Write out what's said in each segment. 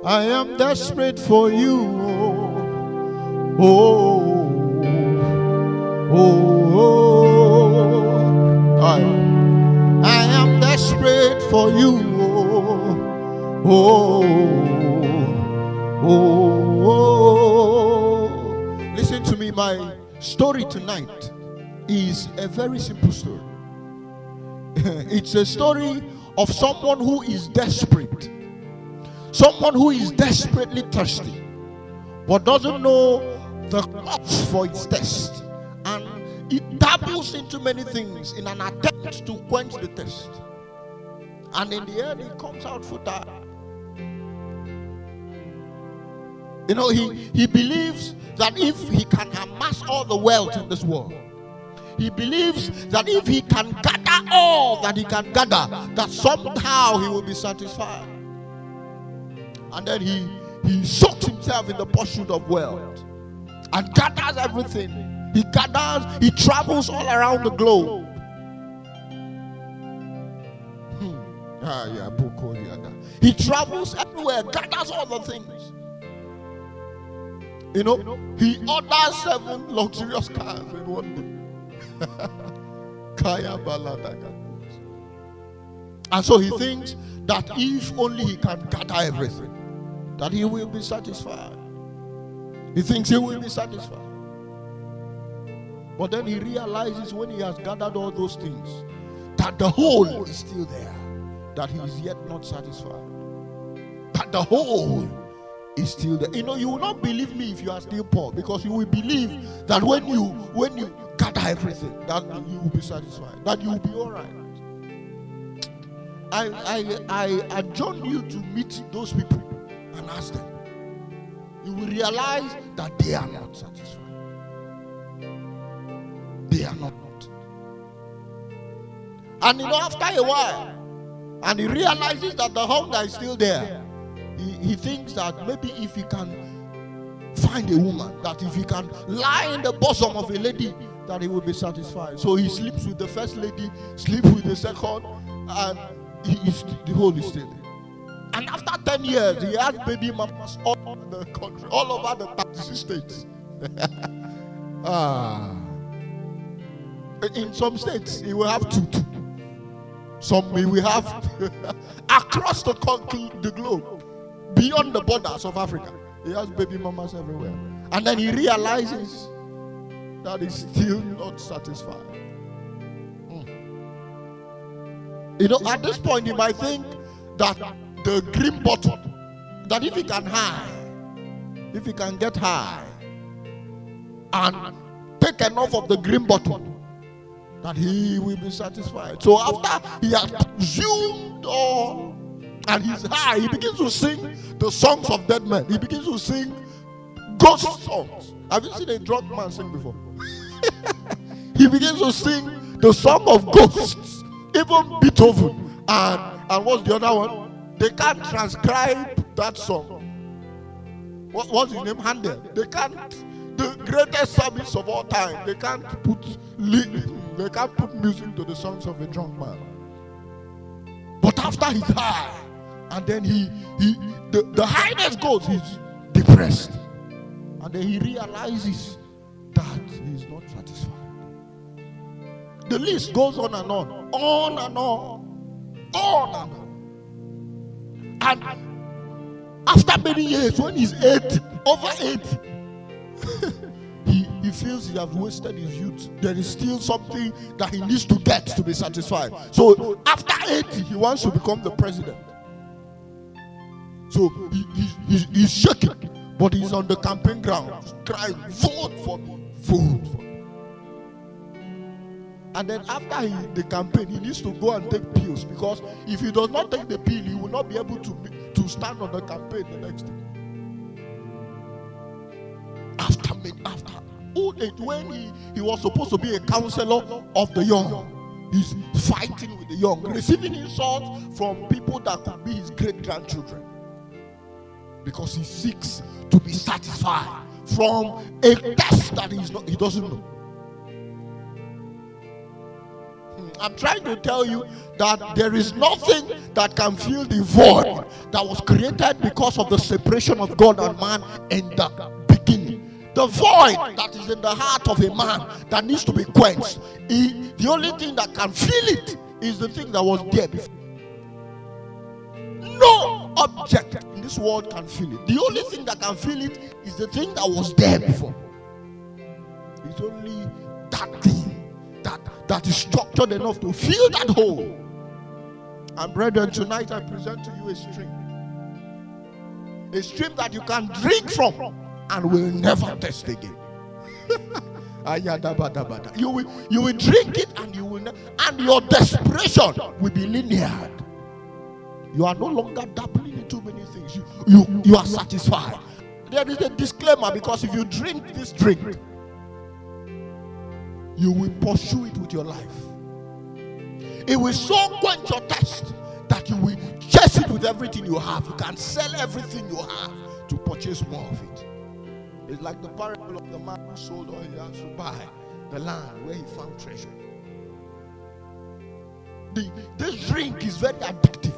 I am desperate for you. Oh, oh, oh. I am desperate for you. Oh, oh, oh. Listen to me. My story tonight is a very simple story. It's a story of someone who is desperate. Someone who is desperately thirsty, but doesn't know the cause for its thirst. And it dabbles into many things in an attempt to quench the thirst. And in the end, it comes out futile. You know, he believes that if he can amass all the wealth in this world, he believes that if he can gather all that he can gather, that somehow he will be satisfied. And then he soaks himself in the pursuit of wealth and gathers everything. He travels all around the globe. He travels everywhere, gathers all the things. You know, he orders 7 luxurious cars in one day. And so he thinks that if only he can gather everything, that he will be satisfied. He thinks he will be satisfied. But then he realizes when he has gathered all those things, that the whole is still there, that he is yet not satisfied. That the whole is still there. You know, you will not believe me if you are still poor, because you will believe that when you gather everything, that you will be satisfied, that you will be all right. I adjourn you to meet those people and ask them. You will realize that they are not satisfied. They are not. And you know, after a while, and he realizes that the hunger is still there, he thinks that maybe if he can find a woman, that if he can lie in the bosom of a lady, that he will be satisfied. So he sleeps with the first lady, sleeps with the second, and the whole is still there. And after 10 years, he has baby mamas all over the country, all over the 36 states. In some states, he will have two. Some he will have across the globe, beyond the borders of Africa. He has baby mamas everywhere. And then he realizes that he's still not satisfied. You know, at this point, he might think that the green bottle, that if he can get high and take enough of the green bottle, that he will be satisfied. So after he has consumed all and he's high, he begins to sing the songs of dead men. He begins to sing ghost songs. Have you seen a drunk man sing before? He begins to sing the song of ghosts. Even Beethoven and what's the other one? They can't transcribe that song. What's his name? Handel. They can't. The greatest psalmist of all time. They can't put music to the songs of a drunk man. But after he's high, and then the highness goes, he's depressed, and then he realizes that he's not satisfied. The list goes on and on and on. And after many years, when he's 80, over 80, he feels he has wasted his youth. There is still something that he needs to get to be satisfied. So after 80, he wants to become the president. So he's shaking, but he's on the campaign ground crying, vote for me, vote for me. And then after the campaign, he needs to go and take pills, because if he does not take the pill, he will not be able to stand on the campaign the next day. After old age, when he was supposed to be a counselor of the young, he's fighting with the young, receiving insults from people that could be his great-grandchildren, because he seeks to be satisfied from a test that he doesn't know. I'm trying to tell you that there is nothing that can fill the void that was created because of the separation of God and man in the beginning. The void that is in the heart of a man that needs to be quenched, the only thing that can fill it is the thing that was there before. No object in this world can fill it. The only thing that can fill it is the thing that was there before. It's only that thing that is structured enough to fill that hole. And brethren, tonight I present to you a stream that you can drink from and will never taste again. You will drink it and you will and your desperation will be linear. You are no longer dabbling in too many things. You are satisfied. There is a disclaimer, because if you drink this drink, you will pursue it with your life. It will so quench your thirst that you will chase it with everything you have. You can sell everything you have to purchase more of it. It's like the parable of the man who sold all he has to buy the land where he found treasure. This drink is very addictive.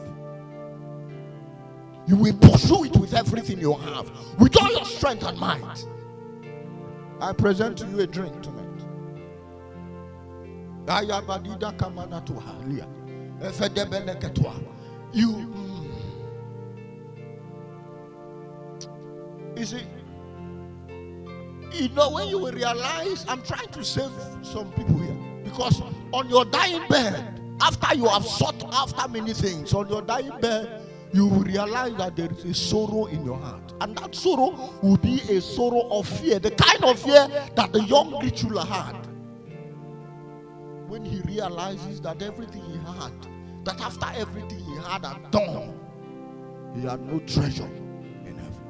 You will pursue it with everything you have, with all your strength and might. I present to you a drink tonight. You see, when you will realize, I'm trying to save some people here, because on your dying bed, after you have sought after many things, on your dying bed, you will realize that there is a sorrow in your heart. And that sorrow will be a sorrow of fear, the kind of fear that the young rich ruler had. When he realizes that everything he had, that after everything he had done, he had no treasure in heaven.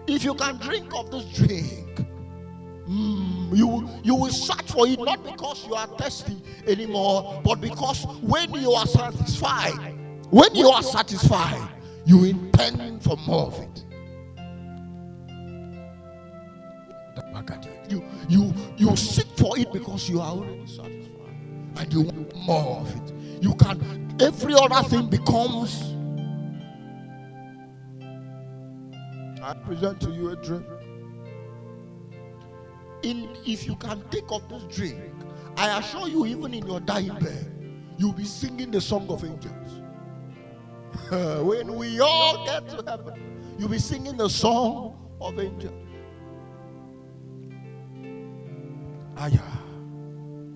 If you can drink of this drink, you will search for it, not because you are thirsty anymore, but because when you are satisfied, you intend for more of it. You seek for it because you are already satisfied and you want more of it. You can, every other thing becomes. I present to you a drink. If you can take of this drink, I assure you, even in your dying bed, you'll be singing the song of angels. When we all get to heaven, you'll be singing the song of angels.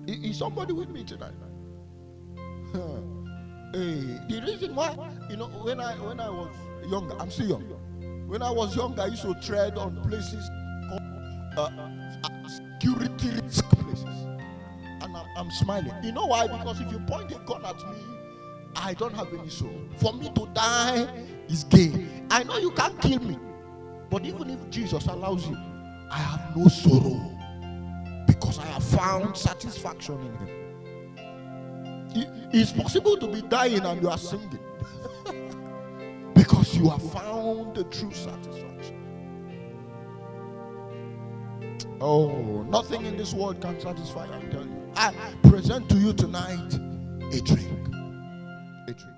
Is somebody with me tonight? The reason why, when I was younger, I'm still young. When I was young, I used to tread on places called security risk places, and I'm smiling. You know why? Because if you point a gun at me, I don't have any soul. For me to die is gain. I know you can't kill me, but even if Jesus allows you, I have no sorrow, because I have found satisfaction in him. It's possible to be dying and you are singing because you have found the true satisfaction. Oh, nothing in this world can satisfy, I'm telling you. I present to you tonight a drink. A drink.